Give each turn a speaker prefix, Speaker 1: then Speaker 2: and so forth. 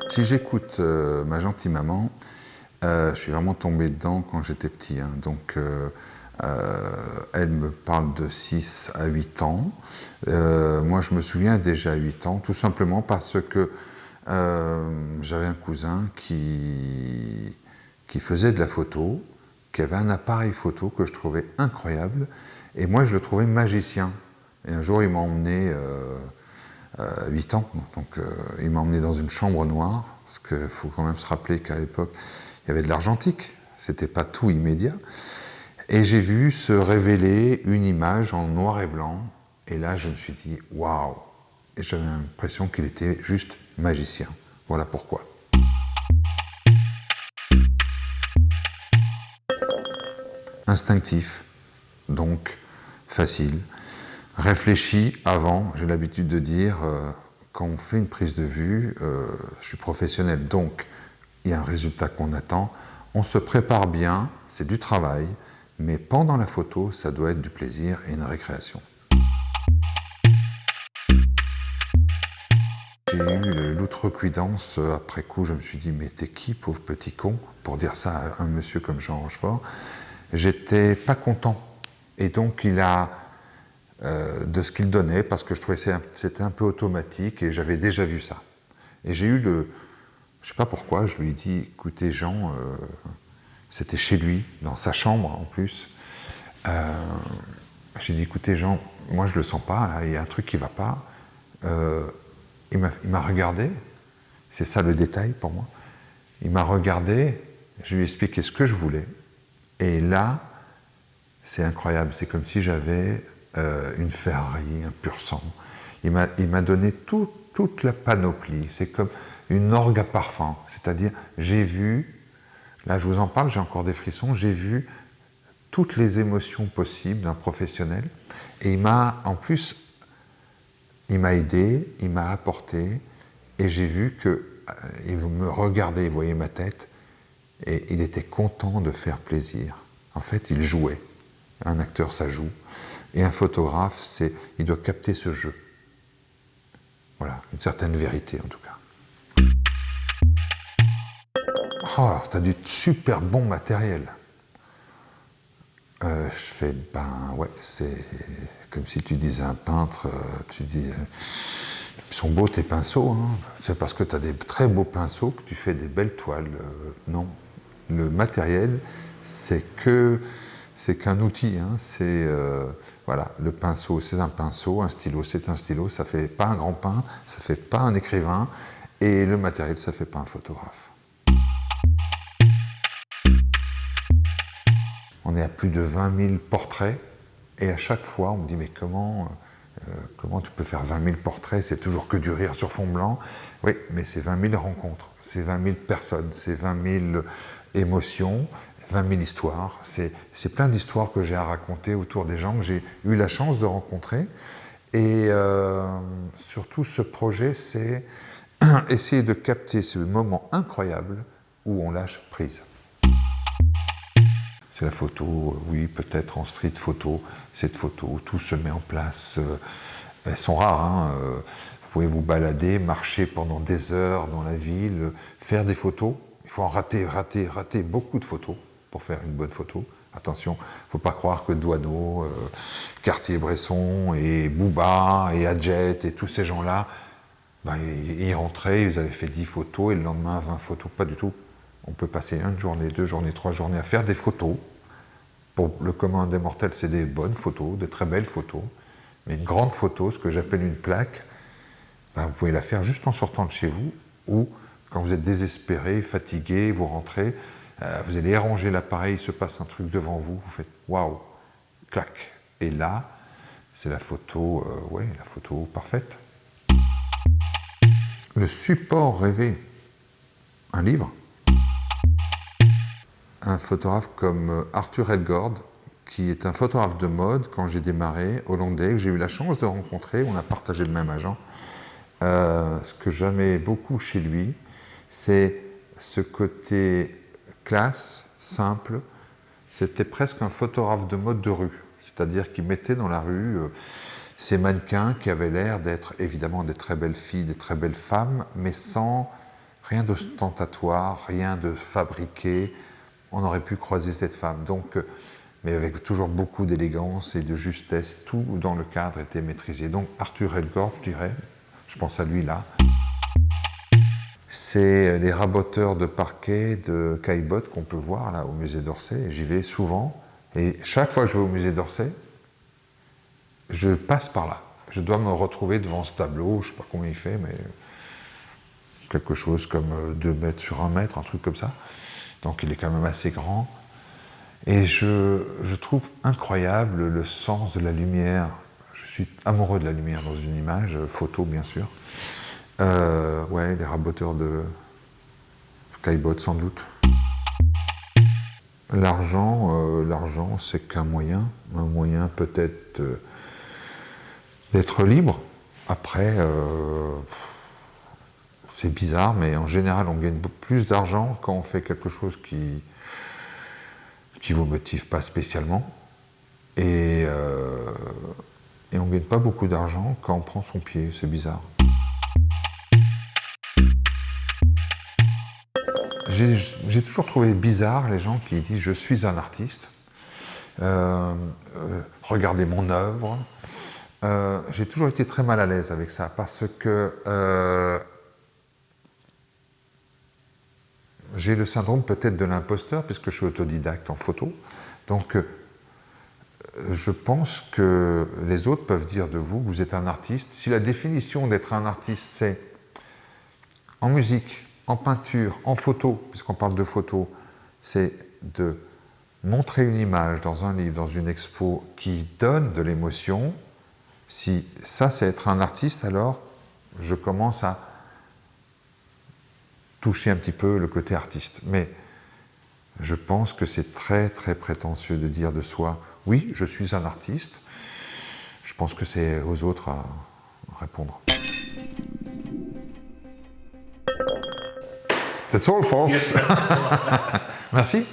Speaker 1: Si j'écoute ma gentille maman, je suis vraiment tombé dedans quand j'étais petit. Hein. Donc, elle me parle de 6 à 8 ans. Moi, je me souviens déjà à 8 ans, tout simplement parce que j'avais un cousin qui faisait de la photo, qui avait un appareil photo que je trouvais incroyable, et moi, je le trouvais magicien. Et un jour, il m'a emmené, 8 ans, donc il m'a emmené dans une chambre noire, parce qu'il faut quand même se rappeler qu'à l'époque, il y avait de l'argentique, c'était pas tout immédiat. Et j'ai vu se révéler une image en noir et blanc, et là je me suis dit waouh! Et j'avais l'impression qu'il était juste magicien. Voilà pourquoi. Instinctif, donc facile. Réfléchi avant, j'ai l'habitude de dire, quand on fait une prise de vue, je suis professionnel, donc il y a un résultat qu'on attend. On se prépare bien, c'est du travail, mais pendant la photo, ça doit être du plaisir et une récréation. J'ai eu l'outrecuidance, après coup, je me suis dit, mais t'es qui, pauvre petit con, pour dire ça à un monsieur comme Jean Rochefort. J'étais pas content. Et donc, il a, de ce qu'il donnait, parce que je trouvais que c'était un peu automatique, et j'avais déjà vu ça. Et j'ai eu je sais pas pourquoi, je lui ai dit, écoutez Jean, c'était chez lui, dans sa chambre en plus. J'ai dit, écoutez Jean, moi je le sens pas, là, il y a un truc qui va pas. Il m'a regardé, c'est ça le détail pour moi. Il m'a regardé, je lui ai expliqué ce que je voulais, et là, c'est incroyable, c'est comme si j'avais une Ferrari, un pur sang. Il m'a donné toute la panoplie, c'est comme une orgue à parfum, c'est-à-dire j'ai vu, là je vous en parle, j'ai encore des frissons, j'ai vu toutes les émotions possibles d'un professionnel, et en plus, il m'a aidé, il m'a apporté, et j'ai vu qu'il me regardait, il voyait ma tête, et il était content de faire plaisir. En fait, il jouait. Un acteur, ça joue. Et un photographe, il doit capter ce jeu. Voilà, une certaine vérité en tout cas. Oh, alors, t'as du super bon matériel. Je fais, ben ouais, c'est comme si tu disais à un peintre, tu disais, ils sont beaux tes pinceaux, hein. C'est parce que tu as des très beaux pinceaux que tu fais des belles toiles. Non, le matériel, c'est qu'un outil, hein. Voilà, le pinceau, c'est un pinceau, un stylo, c'est un stylo, ça fait pas un grand peintre, ça fait pas un écrivain, et le matériel, ça fait pas un photographe. On est à plus de 20 000 portraits, et à chaque fois, on me dit, mais comment tu peux faire 20 000 portraits, c'est toujours que du rire sur fond blanc. Oui, mais c'est 20 000 rencontres, c'est 20 000 personnes, c'est 20 000 émotions, 20 000 histoires. C'est plein d'histoires que j'ai à raconter autour des gens que j'ai eu la chance de rencontrer. Et surtout, ce projet, c'est essayer de capter ce moment incroyable où on lâche prise. C'est la photo, oui, peut-être en street photo, cette photo, tout se met en place. Elles sont rares, hein. Vous pouvez vous balader, marcher pendant des heures dans la ville, faire des photos. Il faut en rater beaucoup de photos pour faire une bonne photo. Attention, il ne faut pas croire que Doisneau, Cartier-Bresson et Booba et Adjet et tous ces gens-là, ben, ils rentraient, ils avaient fait 10 photos et le lendemain 20 photos. Pas du tout. On peut passer 1 journée, 2 journées, 3 journées à faire des photos. Pour le commun des mortels, c'est des bonnes photos, de très belles photos. Mais une grande photo, ce que j'appelle une plaque, ben vous pouvez la faire juste en sortant de chez vous, ou quand vous êtes désespéré, fatigué, vous rentrez, vous allez ranger l'appareil, il se passe un truc devant vous, vous faites waouh, clac. Et là, c'est la photo, la photo parfaite. Le support rêvé, un livre. Un photographe comme Arthur Elgord, qui est un photographe de mode quand j'ai démarré, hollandais, que j'ai eu la chance de rencontrer, on a partagé le même agent. Ce que j'aimais beaucoup chez lui, c'est ce côté classe, simple, C'était presque un photographe de mode de rue. C'est-à-dire qu'il mettait dans la rue ces mannequins qui avaient l'air d'être évidemment des très belles filles, des très belles femmes, mais sans rien d'ostentatoire, rien de fabriqué. On aurait pu croiser cette femme. Donc, mais avec toujours beaucoup d'élégance et de justesse, tout dans le cadre était maîtrisé. Donc Arthur Elgort, je dirais, je pense à lui là, c'est les raboteurs de parquet de Caillebotte qu'on peut voir là au musée d'Orsay. J'y vais souvent, et chaque fois que je vais au musée d'Orsay, je passe par là. Je dois me retrouver devant ce tableau, je ne sais pas combien il fait, mais quelque chose comme 2 mètres sur 1 mètre, un truc comme ça. Donc il est quand même assez grand. Et je trouve incroyable le sens de la lumière. Je suis amoureux de la lumière dans une image, photo bien sûr. Ouais, les raboteurs de Caillebotte sans doute. L'argent c'est qu'un moyen peut-être d'être libre. Après, c'est bizarre, mais en général on gagne plus d'argent quand on fait quelque chose qui vous motive pas spécialement. Et on ne gagne pas beaucoup d'argent quand on prend son pied, c'est bizarre. J'ai toujours trouvé bizarre les gens qui disent « je suis un artiste, regardez mon œuvre ». J'ai toujours été très mal à l'aise avec ça, parce que j'ai le syndrome peut-être de l'imposteur, puisque je suis autodidacte en photo. Donc, je pense que les autres peuvent dire de vous que vous êtes un artiste. Si la définition d'être un artiste, c'est en musique, en peinture, en photo, puisqu'on parle de photo, c'est de montrer une image dans un livre, dans une expo, qui donne de l'émotion. Si ça, c'est être un artiste, alors je commence à toucher un petit peu le côté artiste. Mais je pense que c'est très, très prétentieux de dire de soi « oui, je suis un artiste ». Je pense que c'est aux autres à répondre. That's all, folks. Merci.